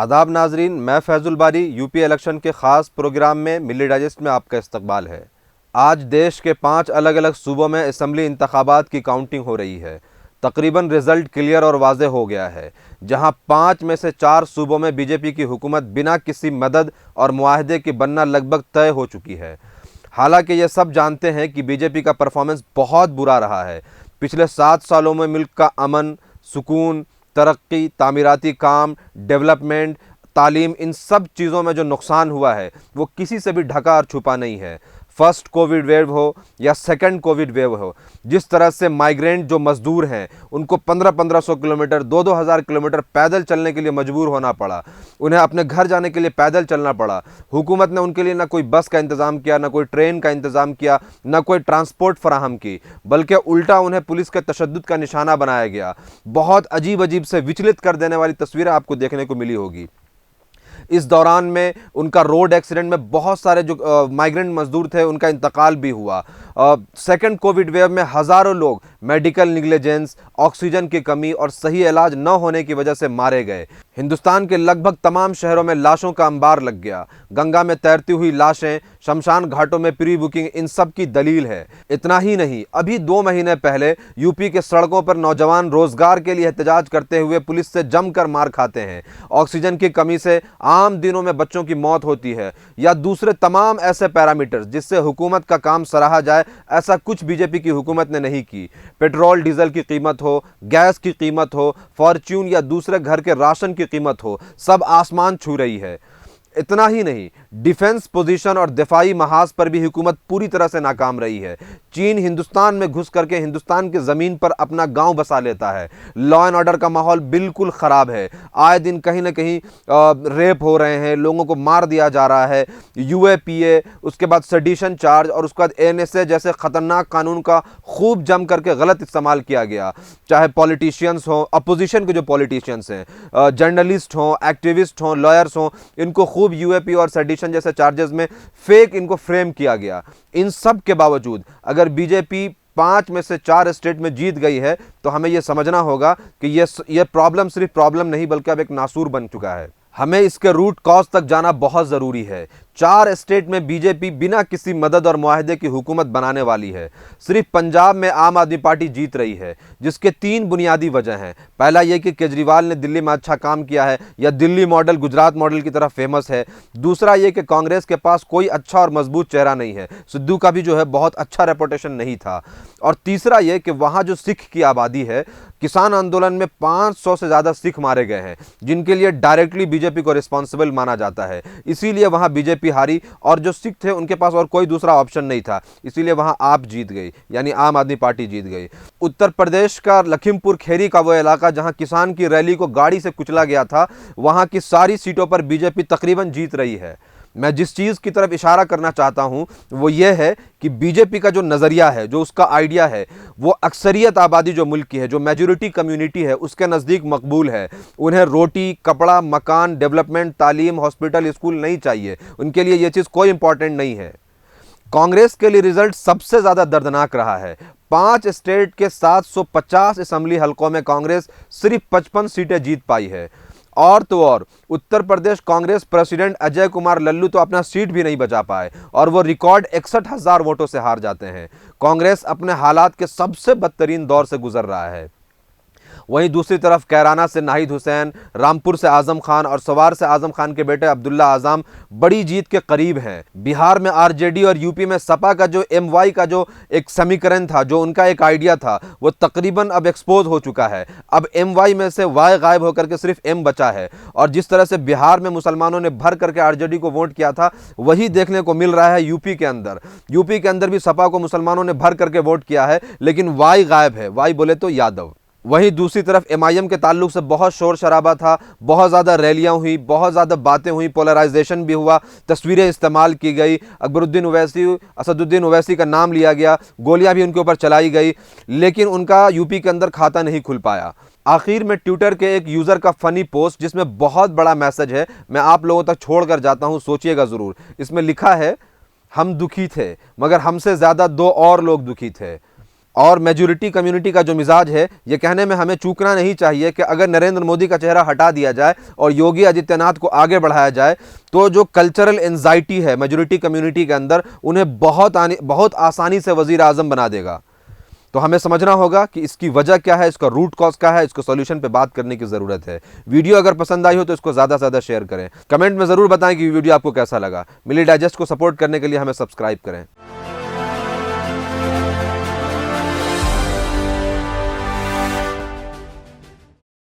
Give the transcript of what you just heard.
आदाब नाजरीन, मैं फैज़ुल बारी यूपी इलेक्शन के ख़ास प्रोग्राम में मिली डाइजेस्ट में आपका इस्तकबाल है। आज देश के 5 अलग अलग सूबों में असम्बली इंतखाबात की काउंटिंग हो रही है। तकरीबन रिज़ल्ट क्लियर और वाज़े हो गया है। जहां 5 में से 4 सूबों में बीजेपी की हुकूमत बिना किसी मदद और मुआहदे के बनना लगभग तय हो चुकी है। हालांकि ये सब जानते हैं कि बीजेपी का परफॉर्मेंस बहुत बुरा रहा है। पिछले 7 सालों में मुल्क का अमन, सुकून, तरक्की, तामीराती काम, डेवलपमेंट, तालीम, इन सब चीज़ों में जो नुकसान हुआ है वो किसी से भी ढका और छुपा नहीं है। फर्स्ट कोविड वेव हो या सेकंड कोविड वेव हो, जिस तरह से माइग्रेंट जो मज़दूर हैं उनको 1500 किलोमीटर, 2-2 हज़ार किलोमीटर पैदल चलने के लिए मजबूर होना पड़ा, उन्हें अपने घर जाने के लिए पैदल चलना पड़ा। हुकूमत ने उनके लिए ना कोई बस का इंतज़ाम किया, ना कोई ट्रेन का इंतज़ाम किया, ना कोई ट्रांसपोर्ट फराहम की, बल्कि उल्टा उन्हें पुलिस के तशद्दुद का निशाना बनाया गया। बहुत अजीब अजीब से विचलित कर देने वाली तस्वीरें आपको देखने को मिली होगी। इस दौरान में उनका रोड एक्सीडेंट में बहुत सारे जो माइग्रेंट मजदूर थे उनका इंतकाल भी हुआ। सेकंड कोविड वेव में हज़ारों लोग मेडिकल निग्लिजेंस, ऑक्सीजन की कमी और सही इलाज न होने की वजह से मारे गए। हिंदुस्तान के लगभग तमाम शहरों में लाशों का अंबार लग गया। गंगा में तैरती हुई लाशें, शमशान घाटों में प्री बुकिंग, इन सब की दलील है। इतना ही नहीं, अभी 2 महीने पहले यूपी के सड़कों पर नौजवान रोजगार के लिए एहतजाज करते हुए पुलिस से जमकर मार खाते हैं। ऑक्सीजन की कमी से आम दिनों में बच्चों की मौत होती है, या दूसरे तमाम ऐसे पैरामीटर्स जिससे हुकूमत का काम सराहा जाए, ऐसा कुछ बीजेपी की हुकूमत ने नहीं की। पेट्रोल डीजल की कीमत हो, गैस की कीमत हो, फॉर्च्यून या दूसरे घर के राशन की कीमत हो, सब आसमान छू रही है। इतना ही नहीं, डिफेंस पोजीशन और दिफाई महाज पर भी हुकूमत पूरी तरह से नाकाम रही है। चीन हिंदुस्तान में घुस करके हिंदुस्तान की ज़मीन पर अपना गांव बसा लेता है। लॉ एंड ऑर्डर का माहौल बिल्कुल ख़राब है। आए दिन कहीं ना कहीं रेप हो रहे हैं, लोगों को मार दिया जा रहा है। यूएपीए, उसके बाद सेडिशन चार्ज और उसके बाद एनएसए जैसे ख़तरनाक कानून का खूब जम करके गलत इस्तेमाल किया गया। चाहे पॉलिटिशियंस हों, अपोजिशन के जो पॉलिटिशियंस हैं, जर्नलिस्ट हों, एक्टिविस्ट हों, लॉयर्स हों, इनको खूब यूएपी और सेडिशन जैसे चार्जेस में फेक इनको फ्रेम किया गया। इन सब के बावजूद अगर बीजेपी 5 में से 4 स्टेट में जीत गई है तो हमें यह समझना होगा कि यह प्रॉब्लम सिर्फ प्रॉब्लम नहीं बल्कि अब एक नासूर बन चुका है। हमें इसके रूट कॉज तक जाना बहुत ज़रूरी है। 4 स्टेट में बीजेपी बिना किसी मदद और मुआहदे की हुकूमत बनाने वाली है। सिर्फ पंजाब में आम आदमी पार्टी जीत रही है, जिसके 3 बुनियादी वजह हैं। पहला यह कि केजरीवाल ने दिल्ली में अच्छा काम किया है, या दिल्ली मॉडल गुजरात मॉडल की तरह फेमस है। दूसरा यह कि कांग्रेस के पास कोई अच्छा और मजबूत चेहरा नहीं है, सिद्धू का भी जो है बहुत अच्छा रेपुटेशन नहीं था। और तीसरा यह कि वहाँ जो सिख की आबादी है, किसान आंदोलन में 500 से ज़्यादा सिख मारे गए हैं, जिनके लिए डायरेक्टली बीजेपी को रिस्पॉन्सिबल माना जाता है। इसीलिए वहाँ बीजेपी हारी, और जो सिख थे उनके पास और कोई दूसरा ऑप्शन नहीं था, इसीलिए वहाँ आप जीत गई, यानी आम आदमी पार्टी जीत गई। उत्तर प्रदेश का लखीमपुर खेरी का वो इलाका जहाँ किसान की रैली को गाड़ी से कुचला गया था, वहाँ की सारी सीटों पर बीजेपी तकरीबन जीत रही है। मैं जिस चीज़ की तरफ इशारा करना चाहता हूं वो ये है कि बीजेपी का जो नज़रिया है, जो उसका आइडिया है, वो अक्सरियत आबादी जो मुल्क की है, जो मेजॉरिटी कम्युनिटी है, उसके नज़दीक मकबूल है। उन्हें रोटी, कपड़ा, मकान, डेवलपमेंट, तालीम, हॉस्पिटल, स्कूल नहीं चाहिए। उनके लिए ये चीज़ कोई इंपॉर्टेंट नहीं है। कांग्रेस के लिए रिजल्ट सबसे ज़्यादा दर्दनाक रहा है। 5 स्टेट के 750 असम्बली हलकों में कांग्रेस सिर्फ 55 सीटें जीत पाई है। और तो और उत्तर प्रदेश कांग्रेस प्रेसिडेंट अजय कुमार लल्लू तो अपना सीट भी नहीं बचा पाए, और वो रिकॉर्ड 61,000 वोटों से हार जाते हैं। कांग्रेस अपने हालात के सबसे बदतरीन दौर से गुजर रहा है। वहीं दूसरी तरफ कैराना से नाहिद हुसैन, रामपुर से आजम खान और सवार से आजम खान के बेटे अब्दुल्ला आजम बड़ी जीत के करीब हैं। बिहार में आरजेडी और यूपी में सपा का जो एमवाई का जो एक समीकरण था, जो उनका एक आइडिया था, वो तकरीबन अब एक्सपोज हो चुका है। अब एमवाई में से वाई गायब होकर के सिर्फ एम बचा है, और जिस तरह से बिहार में मुसलमानों ने भर करके आरजेडी को वोट किया था, वही देखने को मिल रहा है यूपी के अंदर। यूपी के अंदर भी सपा को मुसलमानों ने भर करके वोट किया है, लेकिन वाई गायब है, वाई बोले तो यादव। वहीं दूसरी तरफ एमआईएम के ताल्लुक से बहुत शोर शराबा था, बहुत ज़्यादा रैलियां हुई, बहुत ज़्यादा बातें हुई, पोलराइजेशन भी हुआ, तस्वीरें इस्तेमाल की गई, अकबरुद्दीन ओवैसी, असदुद्दीन ओवैसी का नाम लिया गया, गोलियां भी उनके ऊपर चलाई गई, लेकिन उनका यूपी के अंदर खाता नहीं खुल पाया। आखिर में ट्विटर के एक यूज़र का फ़नी पोस्ट, जिसमें बहुत बड़ा मैसेज है, मैं आप लोगों तक छोड़ कर जाता हूँ, सोचिएगा ज़रूर। इसमें लिखा है, हम दुखी थे मगर हमसे ज़्यादा 2 और लोग दुखी थे। और मेजॉरिटी कम्युनिटी का जो मिजाज है, ये कहने में हमें चूकना नहीं चाहिए कि अगर नरेंद्र मोदी का चेहरा हटा दिया जाए और योगी आदित्यनाथ को आगे बढ़ाया जाए तो जो कल्चरल एंजाइटी है मेजॉरिटी कम्युनिटी के अंदर, उन्हें बहुत आसानी से वजीर आजम बना देगा। तो हमें समझना होगा कि इसकी वजह क्या है, इसका रूट कॉज क्या है, इसको सॉल्यूशन पे बात करने की ज़रूरत है। वीडियो अगर पसंद आई हो तो इसको ज़्यादा से ज़्यादा शेयर करें। कमेंट में ज़रूर बताएं कि वीडियो आपको कैसा लगा। मिली डाइजेस्ट को सपोर्ट करने के लिए हमें सब्सक्राइब करें।